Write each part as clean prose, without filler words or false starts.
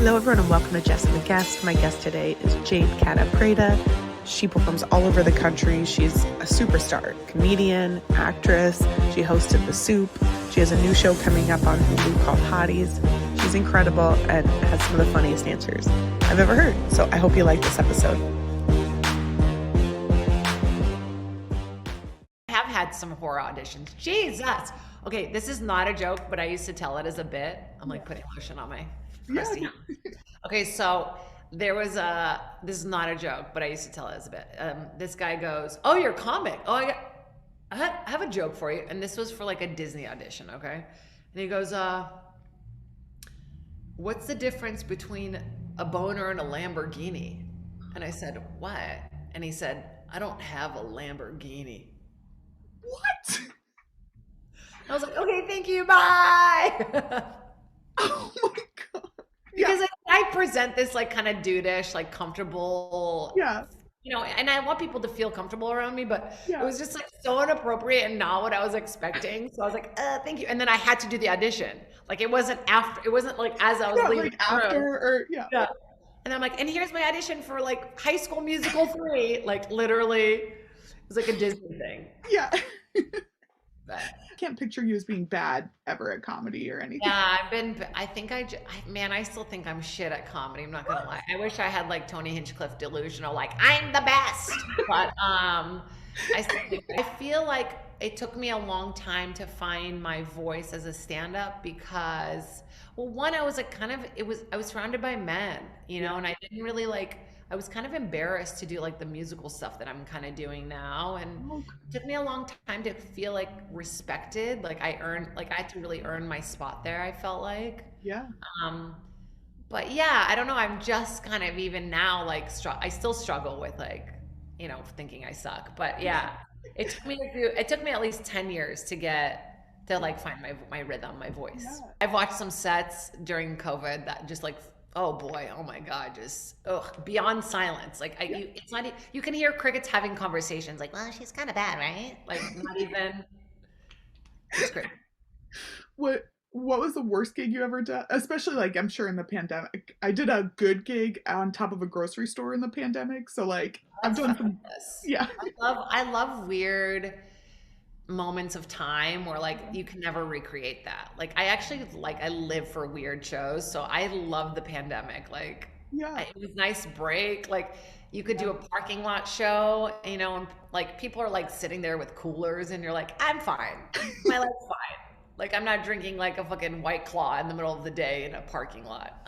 Hello everyone and welcome to Jess and the Guest. My guest today is Jade Catta Preta. She performs all over the country. She's a superstar, comedian, actress. She hosted The Soup. She has a new show coming up on Hulu called Hotties. She's incredible and has some of the funniest answers I've ever heard. So I hope you like this episode. I have had some horror auditions. Jesus. Okay, this is not a joke, but I used to tell it as a bit. I'm like putting lotion on my crusty. Okay, so there was this is not a joke, but I used to tell it as a bit. This guy goes, "Oh, you're a comic. Oh, I have a joke for you." And this was for like a Disney audition, okay? And he goes, "What's the difference between a boner and a Lamborghini?" And I said, "What?" And he said, "I don't have a Lamborghini." What? I was like, "Okay, thank you, bye." Oh my God. Because I present this like kind of dudeish, like comfortable, and I want people to feel comfortable around me, but it was just like so inappropriate and not what I was expecting. So I was like, thank you. And then I had to do the audition. Like it wasn't like as I was leaving. Like after or And I'm like, and here's my audition for like High School Musical 3. Like literally, it was like a Disney thing. Yeah. But I can't picture you as being bad ever at comedy or anything. yeah, I still think I'm shit at comedy. I'm not gonna lie. I wish I had like Tony Hinchcliffe delusional, like I'm the best. But I feel like it took me a long time to find my voice as a stand-up because, well, one, I was like I was surrounded by men, and I didn't really I was kind of embarrassed to do like the musical stuff that I'm kind of doing now. And it took me a long time to feel like respected. Like I had to really earn my spot there, I felt like. Yeah. But yeah, I don't know. I'm just kind of even now, like, I still struggle with thinking I suck. But yeah, it took me at least 10 years to find my rhythm, my voice. Yeah. I've watched some sets during COVID that just like, oh boy, oh my God, just beyond silence. Like it's not. You can hear crickets having conversations. Like, well, she's kind of bad, right? Like, not even. It's great. What was the worst gig you ever done? Especially like I'm sure in the pandemic. I did a good gig on top of a grocery store in the pandemic. So like I've done some. Yeah. I love weird moments of time where like you can never recreate that. Like I actually I live for weird shows, so I love the pandemic. Like it was a nice break. Like you could do a parking lot show, and like people are like sitting there with coolers and you're like, I'm fine, my life's fine. Like I'm not drinking like a fucking White Claw in the middle of the day in a parking lot.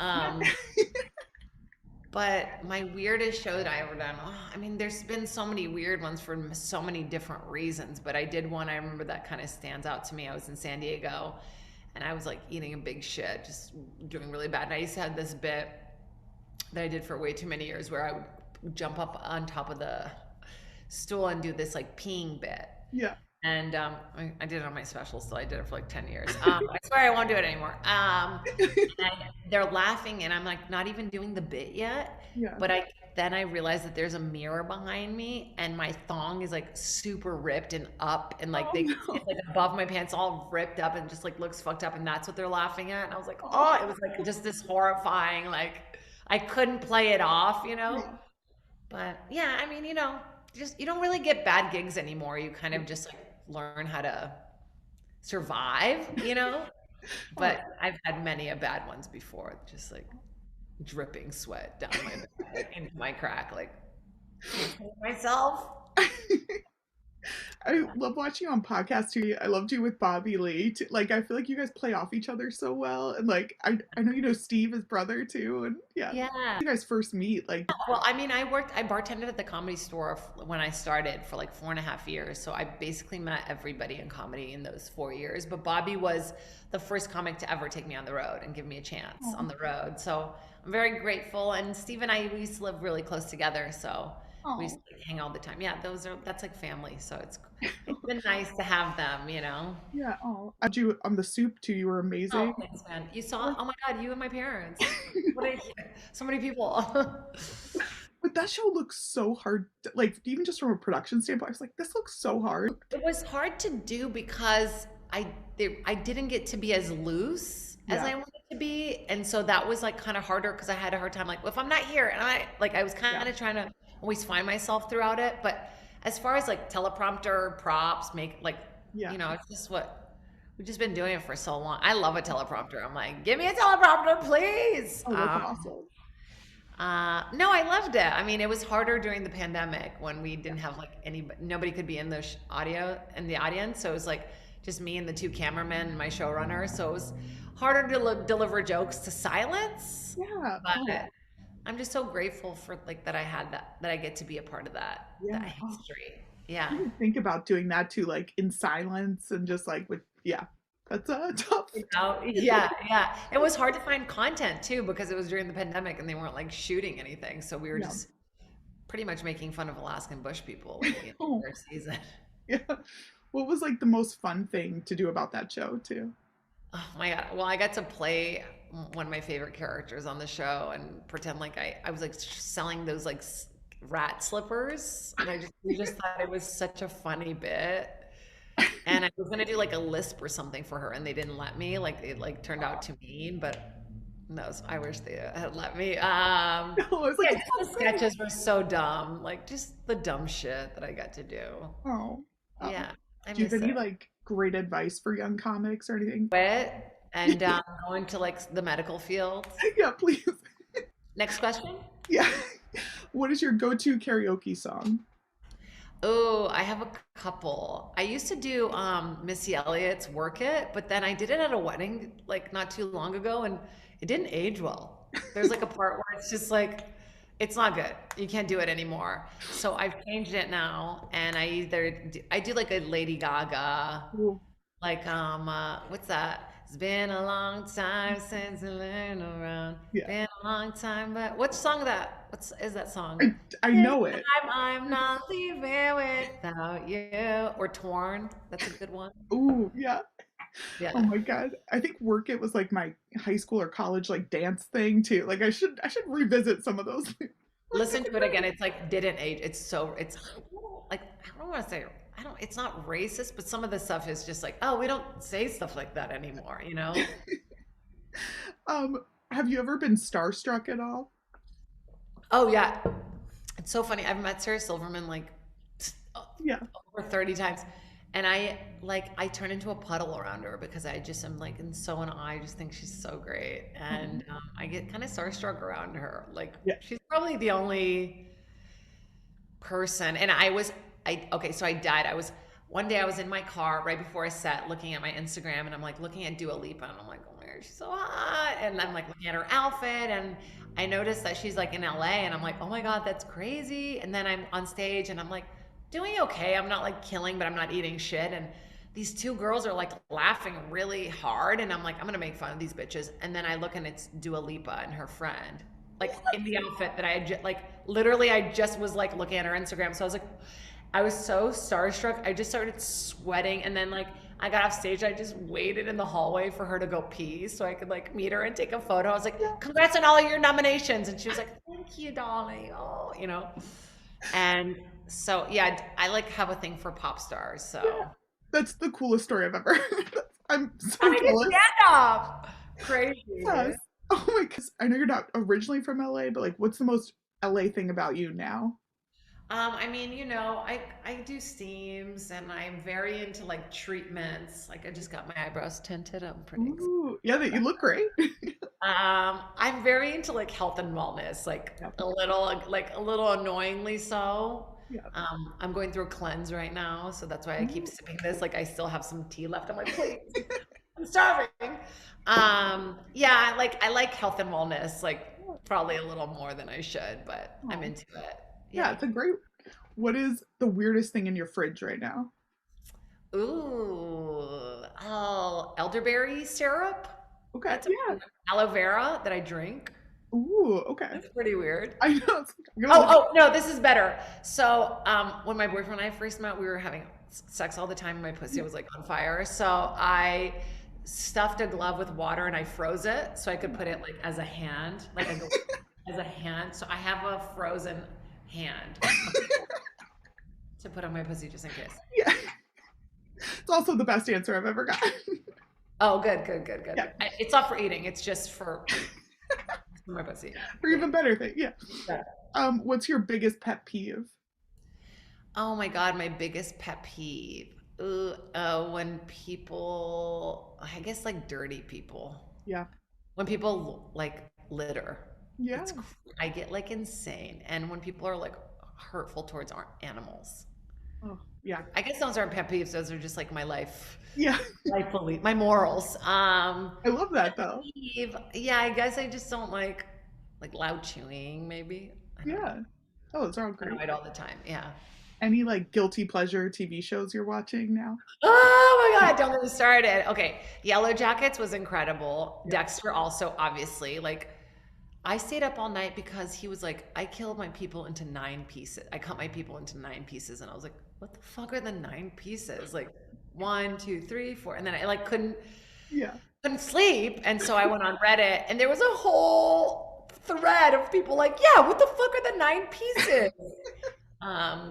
But my weirdest show that I ever done, there's been so many weird ones for so many different reasons, but I did one I remember that kind of stands out to me. I was in San Diego and I was like eating a big shit, just doing really bad. And I used to have this bit that I did for way too many years where I would jump up on top of the stool and do this like peeing bit. Yeah. And I did it on my special, so I did it for like 10 years. I swear I won't do it anymore. And they're laughing, and I'm like not even doing the bit yet. Yeah. But then I realized that there's a mirror behind me, and my thong is like super ripped and up, and like it's like above my pants, all ripped up, and just like looks fucked up, and that's what they're laughing at. And I was like, oh, it was like just this horrifying, like I couldn't play it off, But yeah, just you don't really get bad gigs anymore. You kind of just like learn how to survive, But I've had many a bad ones before, just like dripping sweat down my back into my crack, like myself. I love watching you on podcasts too. I loved you with Bobby Lee. Like I feel like you guys play off each other so well, and like I know Steve, his brother too, and yeah. You guys first meet like. Well, I bartended at the Comedy Store when I started for like 4.5 years, so I basically met everybody in comedy in those 4 years. But Bobby was the first comic to ever take me on the road and give me a chance on the road, so I'm very grateful. And Steve and I, we used to live really close together, so. We used to hang all the time. Yeah, that's like family. So it's been nice to have them, Yeah. Oh, I had you on The Soup too. You were amazing. Oh, thanks, man. You saw? Oh my God, you and my parents. So many people. But that show looks so hard. Like even just from a production standpoint, I was like, this looks so hard. It was hard to do because I didn't get to be as loose as I wanted to to be, and so that was like kind of harder because I had a hard time like, well, if I'm not here, and I was Yeah. kind of trying to always find myself throughout it. But as far as like teleprompter props, make like, Yeah. it's just what we've just been doing it for so long. I love a teleprompter. I'm like, give me a teleprompter, please. Oh, that's awesome. No, I loved it. I mean, it was harder during the pandemic when we didn't have like nobody could be in the audio in the audience. So it was like just me and the two cameramen and my showrunner. So it was harder to deliver jokes to silence. Yeah. Oh, But I'm just so grateful for like that I had that I get to be a part of that yeah. Oh, history. I Yeah. didn't think about doing that too, like in silence and just like with, yeah, that's tough. Yeah, yeah. It was hard to find content too because it was during the pandemic and they weren't like shooting anything. So we were Yeah. just pretty much making fun of Alaskan bush people like the Oh, entire season. yeah. What was like the most fun thing to do about that show too? Oh my God. Well, I got to play one of my favorite characters on the show and pretend like I was like selling those like rat slippers. And we just thought it was such a funny bit. And I was gonna do like a lisp or something for her, and they didn't let me. Like it like turned out too mean, but no, I wish they had let me. No, I was like, Yeah, it's just so the great. sketches were so dumb. Like just the dumb shit that I got to do. Oh, Yeah, I do you miss have any it. like great advice for young comics or anything? Quit and going to like the medical field. Yeah, please. Next question. Yeah. What is your go-to karaoke song? Oh, I have a couple. I used to do Missy Elliott's "Work It," but then I did it at a wedding like not too long ago, and it didn't age well. There's like a part where it's just like it's not good. You can't do it anymore. So I've changed it now, and I do like a Lady Gaga, Ooh, like what's that? It's been a long time since I learned around. yeah, Been a long time, but what song that? What's is that song? I This know it. time I'm not leaving without you. Or Torn. That's a good one. Ooh, yeah. Oh Yeah. my God. I think Work It was like my high school or college like dance thing too. Like I should revisit some of those. Listen to it again. It's like didn't age. It's like I don't want to say I don't it's not racist, but some of the stuff is just like, oh, we don't say stuff like that anymore, you know? Um, have you ever been starstruck at all? Oh yeah. It's so funny. I've met Sarah Silverman like Yeah. over 30 times. And I turn into a puddle around her because I just am like so in awe. I just think she's so great. Oh, And I get kind of starstruck around her. Like yeah. she's probably the only person. And okay, so I died. One day I was in my car right before I set looking at my Instagram and I'm like looking at Dua Lipa and I'm like, oh my God, she's so hot. And I'm like looking at her outfit and I noticed that she's like in LA and I'm like, oh my God, that's crazy. And then I'm on stage and I'm like, doing okay. I'm not like killing, but I'm not eating shit. And these two girls are like laughing really hard. And I'm like, I'm gonna make fun of these bitches. And then I look and it's Dua Lipa and her friend, like in the outfit that I had like literally I just was like looking at her Instagram. So I was like, I was so starstruck. I just started sweating. And then like I got off stage, I just waited in the hallway for her to go pee so I could like meet her and take a photo. I was like, congrats on all of your nominations. And she was like, thank you, darling. Oh, And so yeah, I like have a thing for pop stars. Yeah. So That's the coolest story I've ever heard. I'm so I did jealous. stand up. Crazy. Yes. Oh my gosh. I know you're not originally from LA, but like what's the most LA thing about you now? I mean, I do steams and I'm very into like treatments. Like I just got my eyebrows tinted. I'm pretty excited. Ooh, yeah, that you look great. I'm very into like health and wellness, Yeah. like a little annoyingly so. Yeah. I'm going through a cleanse right now, so that's why I keep Ooh, sipping this. Like I still have some tea left. I'm like, please, I'm starving. Yeah, I like health and wellness, like probably a little more than I should, but I'm oh. into it. Yeah, Yeah. it's a great. What is the weirdest thing in your fridge right now? Elderberry syrup. Okay. That's a Yeah. aloe vera that I drink. Ooh, okay. That's pretty weird. I know. I'm gonna look. Oh, no, this is better. So, when my boyfriend and I first met, we were having sex all the time, and my pussy was like on fire. So I stuffed a glove with water and I froze it so I could put it like as a hand, as a hand. So I have a frozen hand to put on my pussy just in case. Yeah. It's also the best answer I've ever gotten. Oh, good, good, good, good. Yeah, It's not for eating. It's just for my pussy. or even better thing. Yeah. Yeah. What's your biggest pet peeve? Oh my God, my biggest pet peeve. When people, I guess like dirty people. Yeah. When people like litter. Yeah. I get like insane. And when people are like hurtful towards our animals. Oh, yeah. I guess those aren't pet peeves, those are just like Yeah. life belief, my morals. I love that though. Peeve, yeah, I guess I just don't like loud chewing, maybe. I don't know. Yeah. Oh, those are all I great. annoyed all the time. Yeah. Any like guilty pleasure TV shows you're watching now? Oh my God, don't get me started. Okay, Yellow Jackets was incredible. Yeah. Dexter also, obviously. Like, I stayed up all night because he was like, I killed my people into 9 pieces. I cut my people into 9 pieces, and I was like, what the fuck are the 9 pieces? Like, one, two, three, four, and then I like Yeah. couldn't sleep, and so I went on Reddit, and there was a whole thread of people like, yeah, what the fuck are the 9 pieces?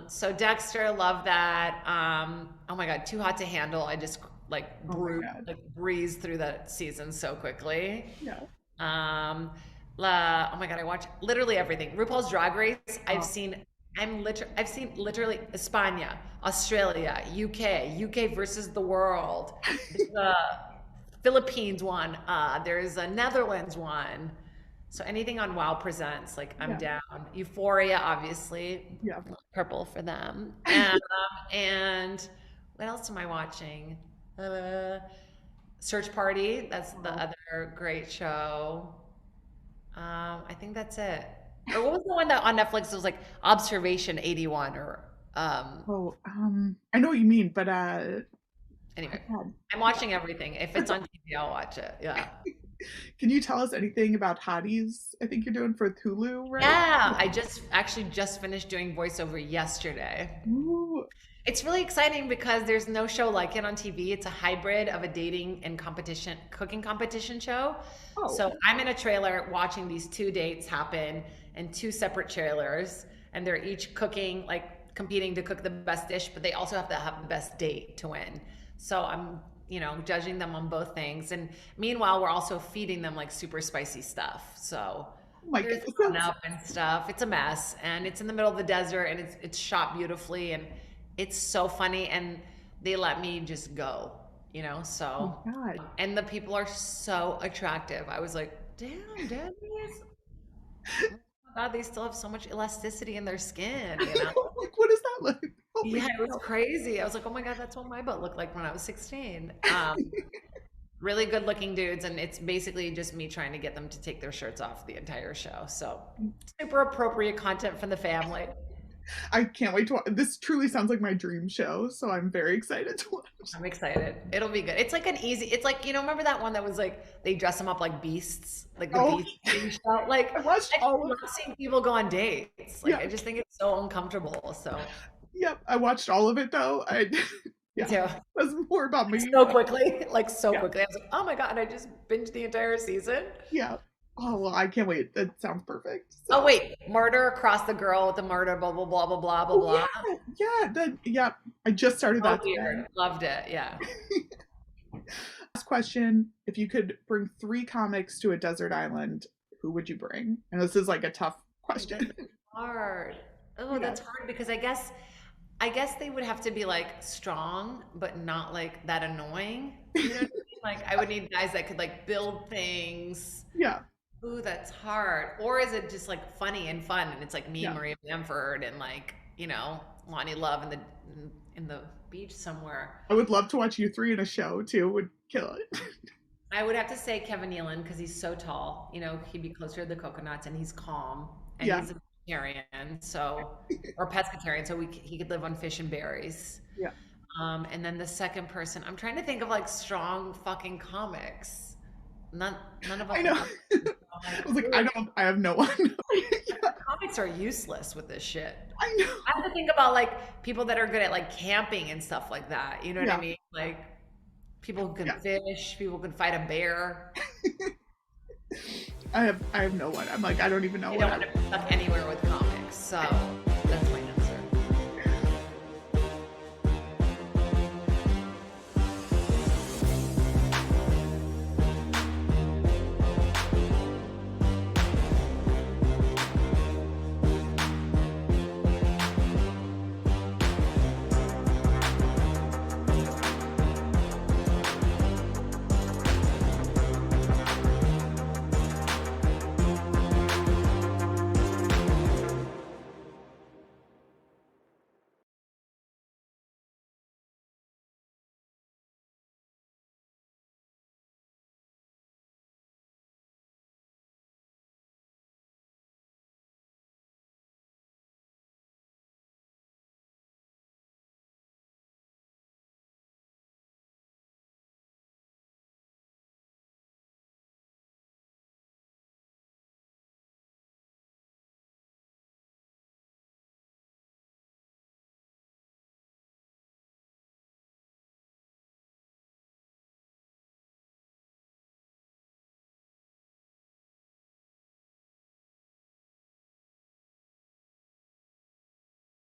So Dexter, love that. Oh my God, Too Hot to Handle. I just Oh my God. breezed through that season so quickly. Yeah. Um, oh my God, I watch literally everything. RuPaul's Drag Race. Oh, I've seen literally España, Australia, UK versus the world. The Philippines one. There's a Netherlands one. So anything on Wow Presents, like I'm yeah. down. Euphoria, obviously, Yeah. purple for them. And what else am I watching? Uh, Search Party, that's the Oh. other great show. I think that's it. Or what was the one that on Netflix was like Observation 81 or Oh, I know what you mean, but anyway. God. I'm watching everything. If it's on TV, I'll watch it. Yeah. Can you tell us anything about Hotties? I think you're doing for Hulu, right? Yeah, I just finished doing voiceover yesterday. Ooh. It's really exciting because there's no show like it on TV. It's a hybrid of a dating and competition, cooking competition show. Oh, So I'm in a trailer watching these two dates happen in two separate trailers, and they're each cooking, like competing to cook the best dish, but they also have to have the best date to win. So I'm, judging them on both things. And meanwhile, we're also feeding them like super spicy stuff. So oh my there's fun goodness. up and stuff. It's a mess, and it's in the middle of the desert, and it's shot beautifully, and it's so funny, and they let me just go, Oh so my God. and the people are so attractive. I was like, damn, Debbie's, oh my God, they still have so much elasticity in their skin. Like, what is that like? Oh my Yeah, it was God. crazy. I was like, oh my God, that's what my butt looked like when I was 16. Really good looking dudes, and it's basically just me trying to get them to take their shirts off the entire show. So super appropriate content from the family. I can't wait to watch. This truly sounds like my dream show, so I'm very excited to watch. I'm excited. It'll be good. It's like it's like, remember that one that was like, they dress them up like beasts, like the Oh, beast thing show? Like, I watched I all of love seeing people go on dates. Like, yeah, I just think it's so uncomfortable. So, yep. I watched all of it though. me Yeah, too. that's more about me. So quickly, like so Yeah, quickly. I was like, oh my God, I just binged the entire season. yeah. Oh well, I can't wait. That sounds perfect. Oh, So, wait, murder across the girl with the murder, blah, blah, blah, blah, blah, blah, oh blah. yeah. Yeah. I just started So that today. weird. Loved it. Yeah. Last question: if you could bring 3 comics to a desert island, who would you bring? And this is like a tough question. That's hard. Oh, Yeah, that's hard because I guess they would have to be like strong, but not like that annoying. You know what I mean? Like I would need guys that could like build things. yeah, Ooh, that's hard. Or is it just like funny and fun and it's like me, yeah. Maria Bamford, and like, Lonnie Love in the beach somewhere. I would love to watch you three in a show too. Would kill it. I would have to say Kevin Nealon because he's so tall. He'd be closer to the coconuts, and he's calm, and Yeah, he's a vegetarian, or pescatarian, so he could live on fish and berries. yeah. And then the second person, I'm trying to think of like strong fucking comics. None of them I know. are. I'm I like, was like, ooh, I have no one. Yeah, comics are useless with this shit. I know. I have to think about like people that are good at like camping and stuff like that. You know what I Yeah, mean? Like people who can yeah. fish, people who can fight a bear. I have no one. I'm like, I don't even know You what don't I. want to be stuck anywhere with comics. So